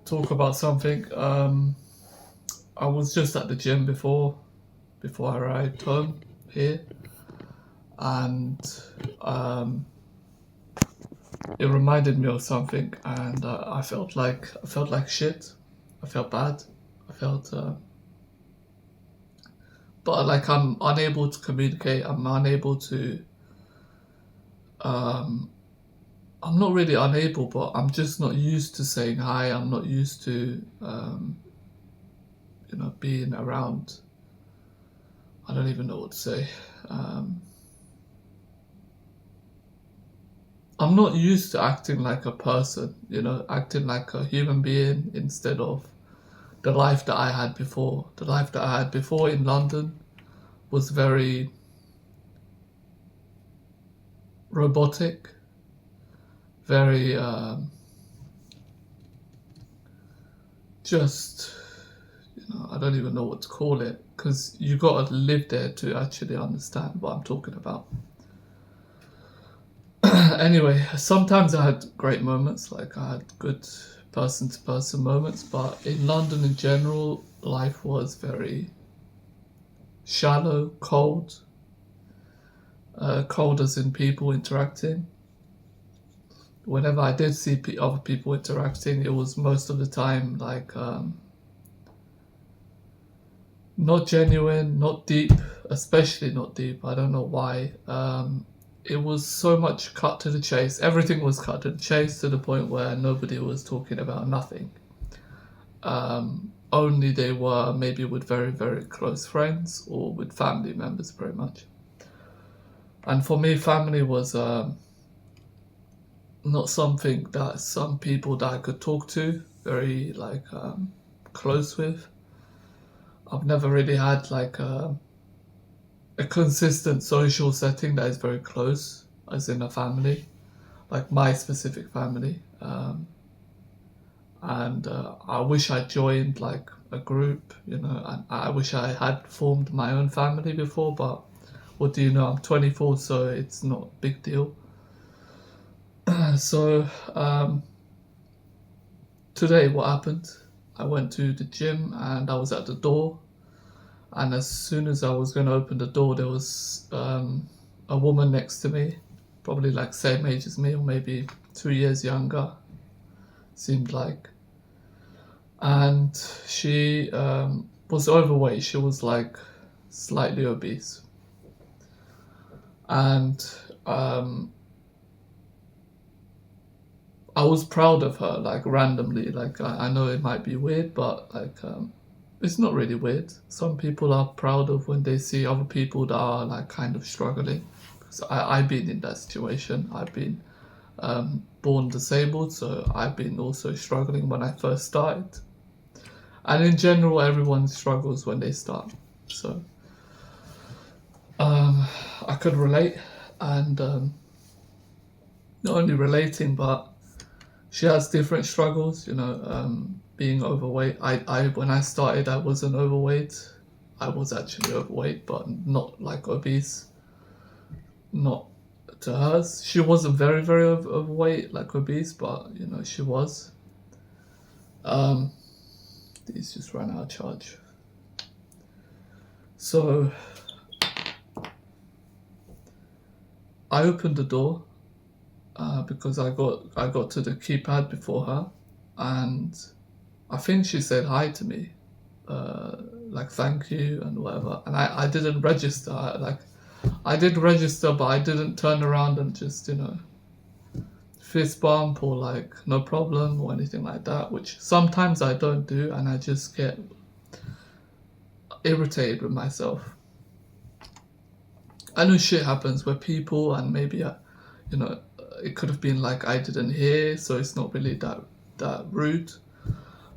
talk about something. I was just at the gym before I arrived home here, and um, it reminded me of something, and I felt like shit. I felt bad. I felt, but like I'm unable to communicate. I'm unable to. Um, I'm not really unable, but I'm just not used to saying hi. I'm not used to being around. I don't even know what to say. Um, I'm not used to acting like a person, acting like a human being instead of the life that I had before. The life that I had before in London was very robotic, very just, I don't even know what to call it because you got to live there to actually understand what I'm talking about. Anyway, sometimes I had great moments, like I had good person to person moments, but in London in general, life was very shallow, cold, cold as in people interacting. Whenever I did see other people interacting, it was most of the time like not genuine, not deep, especially not deep. I don't know why. It was so much cut to the chase. Everything was cut to the chase to the point where nobody was talking about nothing. Only they were maybe with very, very close friends or with family members, pretty much. And for me, family was not something that some people that I could talk to very close with. I've never really had like a consistent social setting that is very close, as in a family, like my specific family. And I wish I joined like a group, and I wish I had formed my own family before, but what do you know? I'm 24, so it's not a big deal. So today, what happened? I went to the gym and I was at the door, and as soon as I was going to open the door, there was a woman next to me, probably like same age as me or maybe 2 years younger, seemed like. And she was overweight. She was like slightly obese, and I was proud of her. Like randomly, like I know it might be weird, but like it's not really weird. Some people are proud of when they see other people that are like kind of struggling. Because I've been in that situation. I've been born disabled, so I've been also struggling when I first started. And in general, everyone struggles when they start. So I could relate, and not only relating, but she has different struggles. Being overweight. I when I started, I wasn't overweight. I was actually overweight, but not like obese. Not to hers. She wasn't very very overweight, like obese, but she was. Um, these just ran out of charge. So I opened the door because I got to the keypad before her, and I think she said hi to me, like thank you and whatever. And I didn't register. I did register, but I didn't turn around and just fist bump or like no problem or anything like that, which sometimes I don't do, and I just get irritated with myself. I know shit happens where people, and maybe it could have been like I didn't hear, so it's not really that rude.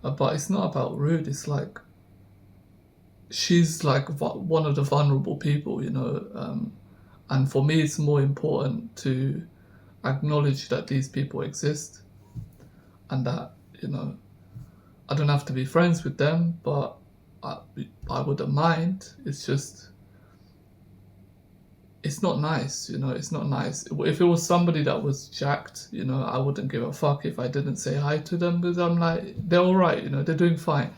But it's not about rude. It's like she's like one of the vulnerable people, and for me, it's more important to acknowledge that these people exist, and that I don't have to be friends with them, but I wouldn't mind. It's just it's not nice, it's not nice. If it was somebody that was jacked, I wouldn't give a fuck if I didn't say hi to them, because I'm like, they're all right, they're doing fine.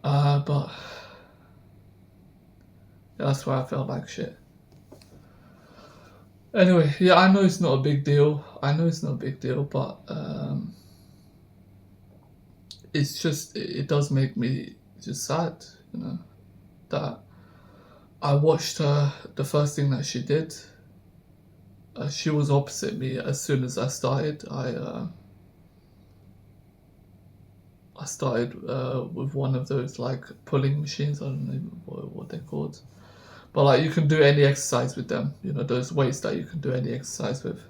But that's why I felt like shit. Anyway, yeah, I know it's not a big deal. But it's just, it does make me just sad, that I watched her, the first thing that she did. She was opposite me as soon as I started. I started with one of those like pulling machines. I don't know what they're called, but like you can do any exercise with them. Those weights that you can do any exercise with,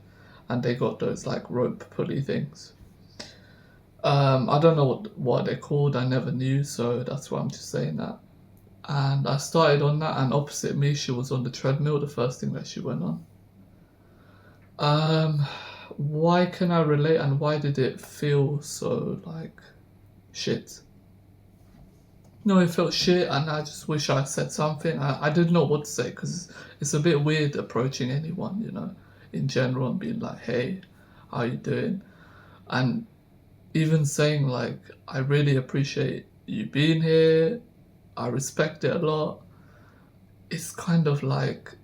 and they got those like rope pulley things. I don't know what they're called. I never knew, so that's why I'm just saying that. And I started on that, and opposite me, she was on the treadmill. The first thing that she went on. Why can I relate, and why did it feel so like shit? No, it felt shit, and I just wish I said something. I didn't know what to say, because it's a bit weird approaching anyone, in general, and being like, hey, how you doing? And even saying like, I really appreciate you being here, I respect it a lot. It's kind of like,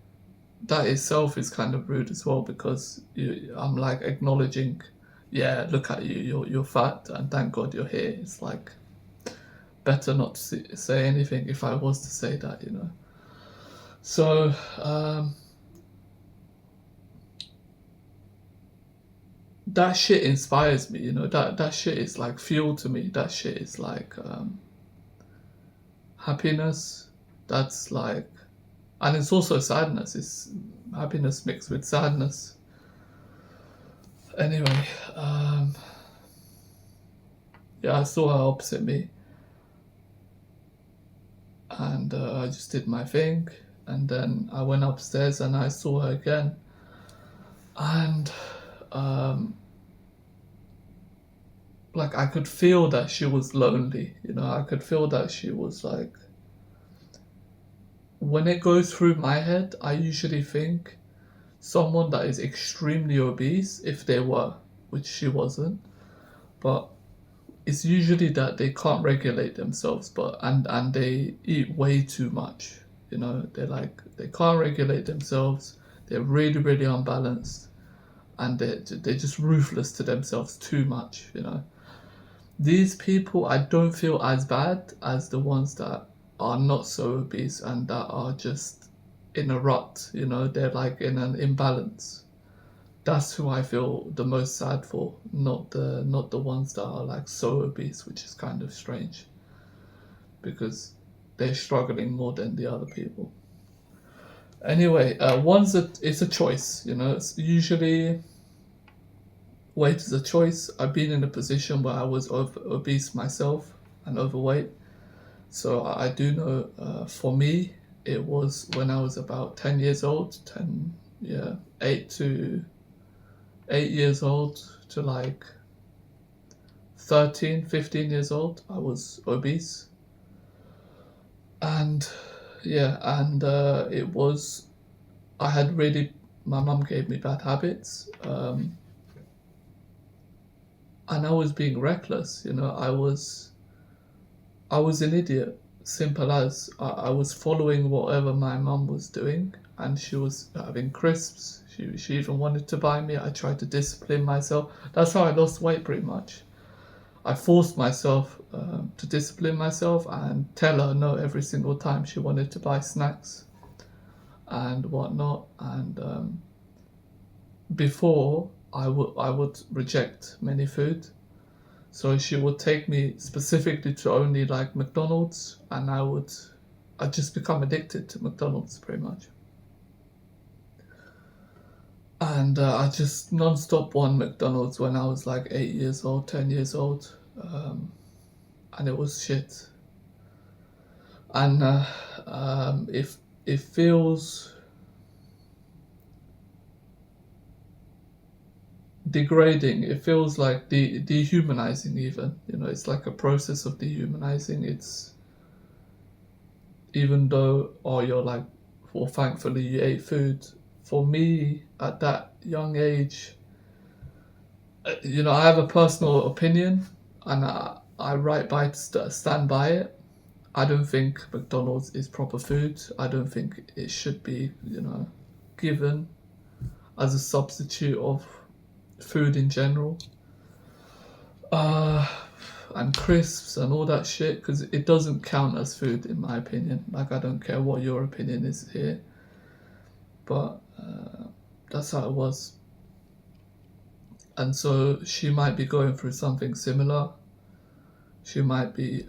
that itself is kind of rude as well, because I'm like acknowledging, yeah, look at you, you're fat, and thank God you're here. It's like, better not to say anything if I was to say that, So, that shit inspires me, that shit is like fuel to me. That shit is like happiness. That's like, and it's also sadness. It's happiness mixed with sadness. Anyway, yeah, I saw her opposite me, and I just did my thing, and then I went upstairs and I saw her again, and like I could feel that she was lonely. I could feel that she was like, when it goes through my head, I usually think someone that is extremely obese, if they were, which she wasn't, but it's usually that they can't regulate themselves, but and they eat way too much. They can't regulate themselves. They're really, really unbalanced, and they're just ruthless to themselves too much. These people, I don't feel as bad as the ones that are not so obese and that are just in a rut. They're like in an imbalance. That's who I feel the most sad for, not the ones that are like so obese, which is kind of strange, because they're struggling more than the other people. Anyway, it's a choice. It's usually, weight is a choice. I've been in a position where I was obese myself and overweight, so I do know. For me, it was when I was about 10 years old. 8 years old to like 13, 15 years old, I was obese. And yeah, and it was, my mum gave me bad habits, and I was being reckless. I was an idiot, simple as. I was following whatever my mum was doing, and she was having crisps. She even wanted to buy me. I tried to discipline myself. That's how I lost weight, pretty much. I forced myself to discipline myself and tell her no every single time she wanted to buy snacks and whatnot. And before, I would reject many food. So she would take me specifically to only like McDonald's, and I'd just become addicted to McDonald's pretty much. And I just non-stop won McDonald's when I was like 8 years old, 10 years old. And it was shit. And if it feels degrading, it feels like dehumanizing even. It's like a process of dehumanizing. It's, even though, you're like well, thankfully you ate food. For me, at that young age, I have a personal opinion, and I right by stand by it. I don't think McDonald's is proper food. I don't think it should be, given as a substitute of food in general. Uh, and crisps and all that shit, because it doesn't count as food in my opinion. Like, I don't care what your opinion is here, but that's how it was. And so she might be going through something similar. She might be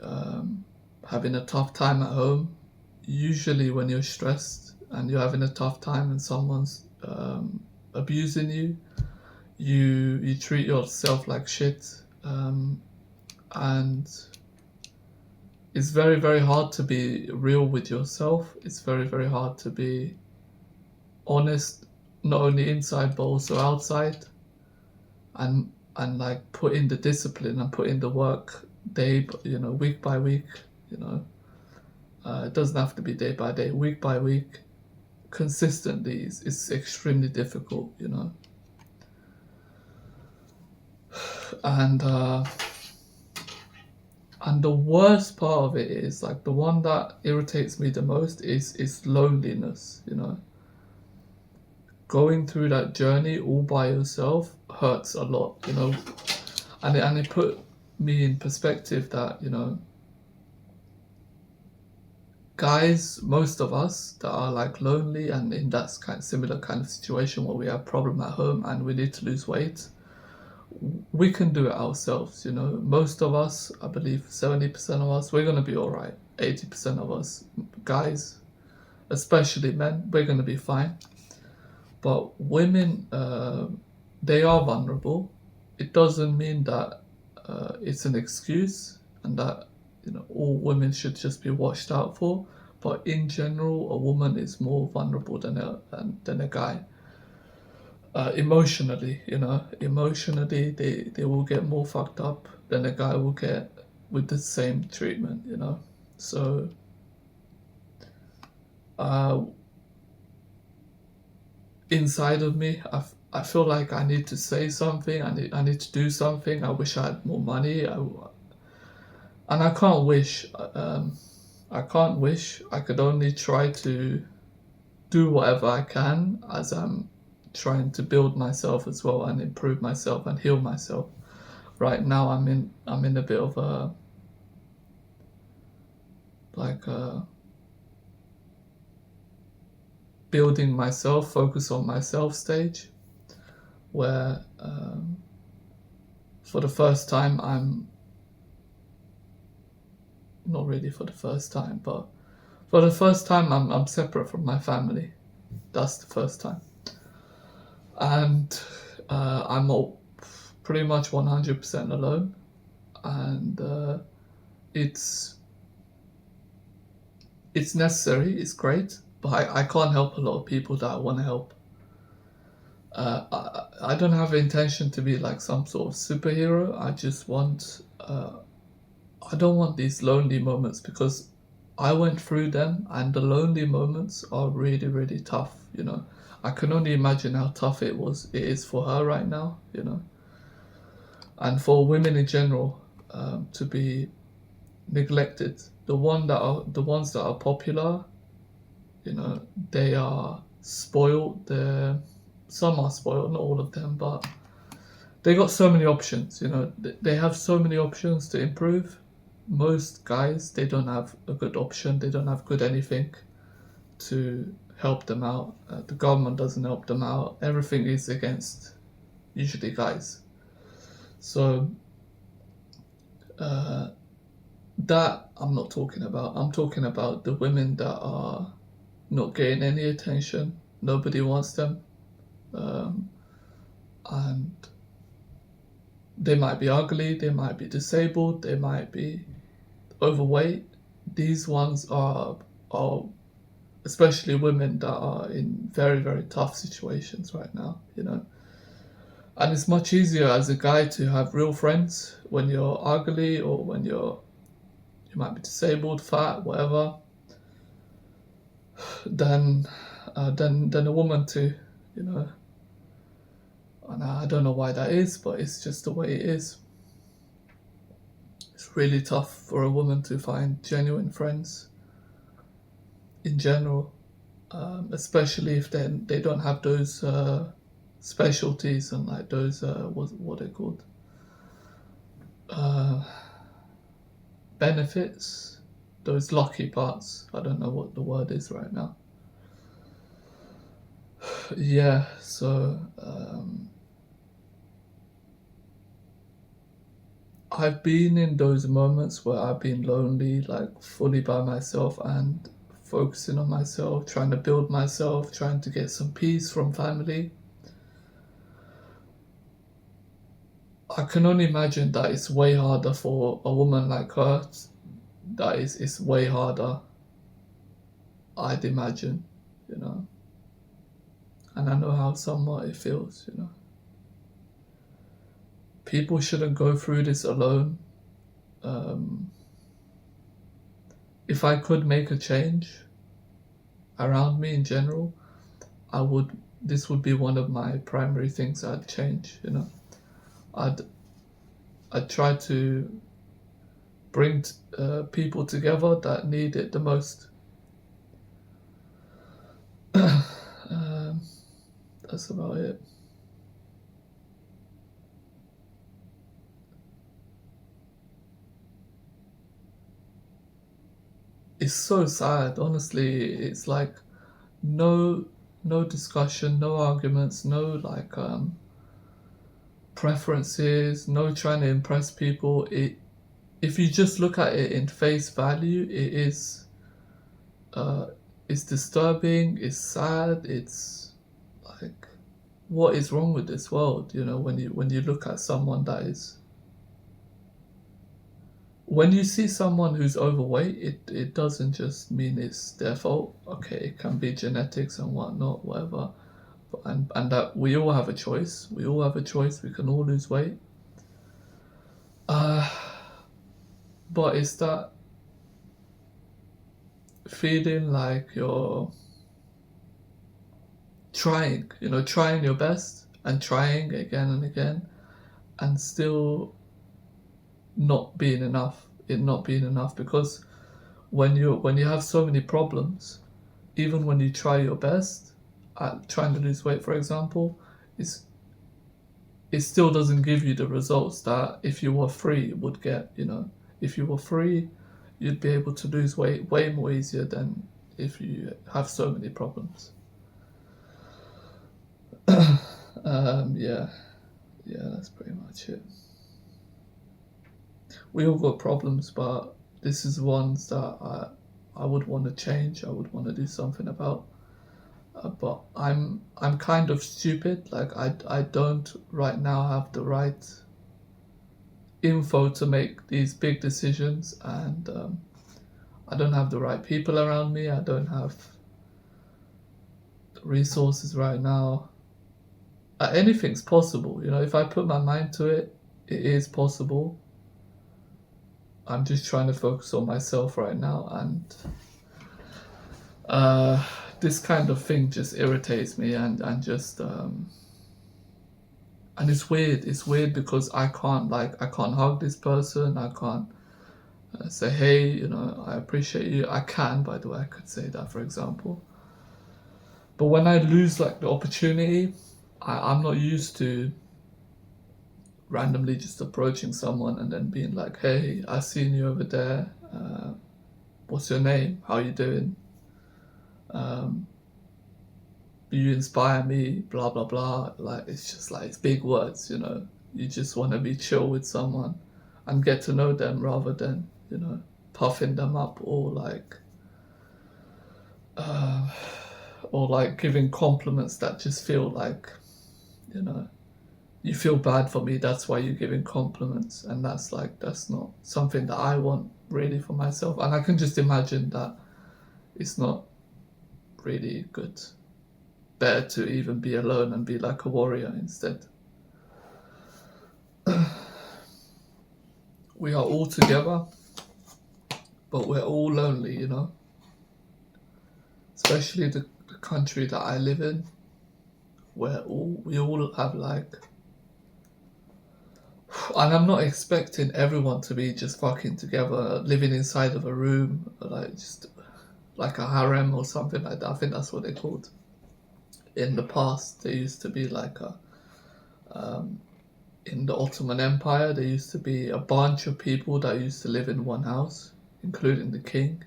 having a tough time at home. Usually when you're stressed and you're having a tough time and someone's abusing you, you treat yourself like shit. And it's very, very hard to be real with yourself. It's very, very hard to be honest, not only inside but also outside, and like put in the discipline and put in the work week by week. It doesn't have to be day by day, week by week, consistently. It's extremely difficult, and the worst part of it is, like, the one that irritates me the most is loneliness. Going through that journey all by yourself hurts a lot, and it put me in perspective that, guys, most of us that are like lonely and in that similar kind of situation where we have problem at home and we need to lose weight, we can do it ourselves. Most of us, I believe 70% of us, we're going to be all right. 80% of us, guys, especially men, we're going to be fine. But women, they are vulnerable. It doesn't mean that it's an excuse and that all women should just be watched out for. But in general, a woman is more vulnerable than a guy. Emotionally, they will get more fucked up than a guy will get with the same treatment. So inside of me, I feel like I need to say something. I need to do something. I wish I had more money. And I can't wish. I can't wish. I could only try to do whatever I can as I'm trying to build myself as well and improve myself and heal myself. Right now, I'm in a bit of a building myself, focus on myself stage, where for the first time I'm not really for the first time, but for the first time I'm separate from my family. That's the first time, and I'm pretty much 100% alone, and it's necessary. It's great, but I can't help a lot of people that I want to help. I don't have the intention to be like some sort of superhero. I just want. I don't want these lonely moments, because I went through them, and the lonely moments are really, really tough. I can only imagine how tough it is for her right now. And for women in general, to be neglected. The ones that are popular, they are spoiled. Some are spoiled, not all of them, but they got so many options. They have so many options to improve. Most guys, they don't have a good option. They don't have good anything to help them out. The government doesn't help them out. Everything is against usually guys. So that I'm not talking about. I'm talking about the women that are not getting any attention. Nobody wants them. And they might be ugly, they might be disabled, they might be overweight. These ones are especially women that are in very, very tough situations right now, And it's much easier as a guy to have real friends when you're ugly, or when you might be disabled, fat, whatever. than than a woman too, you know. And I don't know why that is, but it's just the way it is. It's really tough for a woman to find genuine friends in general, especially if they don't have those specialties and like those what are they called, uh, benefits, those lucky parts. I don't know what the word is right now. Yeah, so I've been in those moments where I've been lonely, like fully by myself and focusing on myself, trying to build myself, trying to get some peace from family. I can only imagine that it's way harder for a woman like her. That is, it's way harder, I'd imagine, you know. And I know how somewhat it feels, you know. People shouldn't go through this alone. Um, if I could make a change around me in general, I would. This would be one of my primary things I'd change. You know, I'd I'd try to bring people together that need it the most. um, that's about it. It's so sad, honestly. It's like no no discussion, no arguments, no like preferences, no trying to impress people. It if you just look at it in face value, it is uh it's disturbing, it's sad, it's like what is wrong with this world, you know, when you look at someone that is when you see someone who's overweight, it doesn't just mean it's their fault. Okay, it can be genetics and whatnot, whatever. And that we all have a choice. We all have a choice. We can all lose weight. Uh, but it's that feeling like you're trying, you know, trying your best and trying again and again, and still not being enough. It not being enough because when you have so many problems, even when you try your best at trying to lose weight, for example, it's it still doesn't give you the results that if you were free would get. You know, if you were free, you'd be able to lose weight way more easier than if you have so many problems. Yeah, yeah, that's pretty much it. We all got problems, but this is ones that I would want to change. I would want to do something about. But I'm kind of stupid. Like I don't right now have the right info to make these big decisions, and I don't have the right people around me. I don't have the resources right now. Anything's possible, you know. If I put my mind to it, it is possible. I'm just trying to focus on myself right now, and uh, this kind of thing just irritates me, and just and it's weird. It's weird because I can't hug this person. I can't say hey, you know, I appreciate you. I can, by the way, I could say that for example. But when I lose like the opportunity, I'm not used to randomly just approaching someone and then being like, "Hey, I seen you over there. What's your name? How you doing? Um, you inspire me." Blah blah blah. Like it's just like it's big words, you know. You just want to be chill with someone and get to know them rather than you know puffing them up uh, or like giving compliments that just feel like you know you feel bad for me, that's why you're giving compliments, and that's not something that I want really for myself, and I can just imagine that it's not really good. Better to even be alone and be like a warrior instead. We are all together, but we're all lonely, you know. especially the country that I live in, where we all have like, and I'm not expecting everyone to be just fucking together, living inside of a room, like just like a harem or something like that. I think that's what they're called. In the past, there used to be like in the Ottoman Empire, there used to be a bunch of people that used to live in one house, including the king,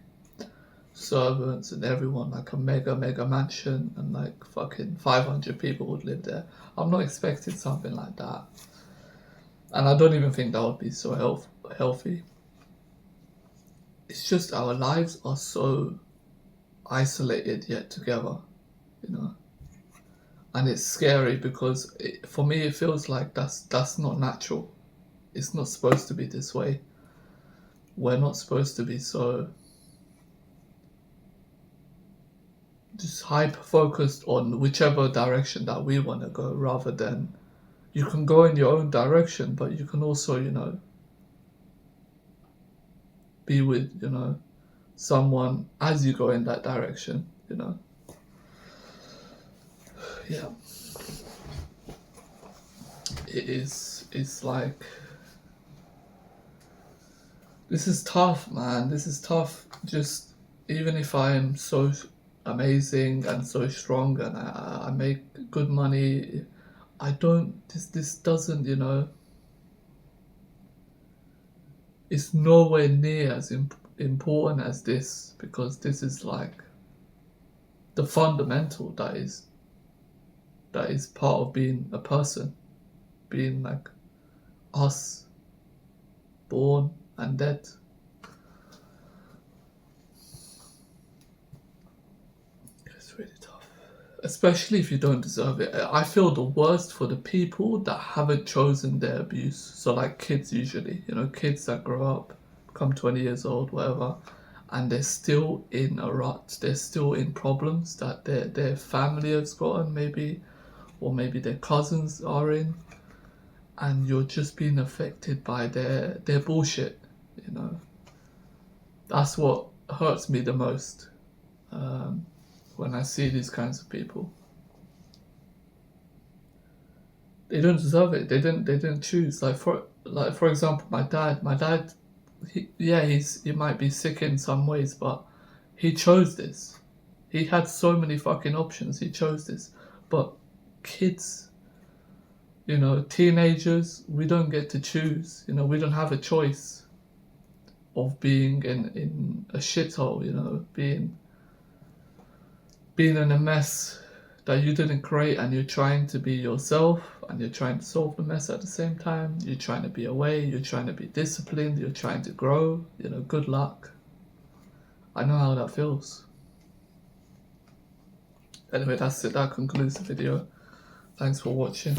servants and everyone, like a mega mansion, and like fucking 500 people would live there. I'm not expecting something like that. And I don't even think that would be so healthy. It's just our lives are so isolated yet together, you know. And it's scary because for me it feels like that's not natural. It's not supposed to be this way. We're not supposed to be so just hyper focused on whichever direction that we want to go, rather than you can go in your own direction, but you can also, you know, be with, you know, someone as you go in that direction, you know. Yeah. It's like, this is tough, man. This is tough. Just even if I am so amazing and so strong and I make good money, I don't. This doesn't. You know, it's nowhere near as important as this, because this is like the fundamental that is part of being a person, being like us, born and dead. It's really tough, especially if you don't deserve it. I feel the worst for the people that haven't chosen their abuse. So like kids, usually, you know, kids that grow up, become 20 years old, whatever, and they're still in a rut. They're still in problems that their family has gotten, maybe, or maybe their cousins are in, and you're just being affected by their bullshit, you know. That's what hurts me the most, when I see these kinds of people. They don't deserve it. They didn't choose. For example, my dad, he might be sick in some ways, but he chose this. He had so many fucking options. He chose this. But kids, you know, teenagers, we don't get to choose. You know, we don't have a choice of being in a shithole, you know, being in a mess that you didn't create, and you're trying to be yourself, and you're trying to solve the mess at the same time. You're trying to be away, you're trying to be disciplined, you're trying to grow, you know, good luck. I know how that feels. Anyway, that's it. That concludes the video. Thanks for watching.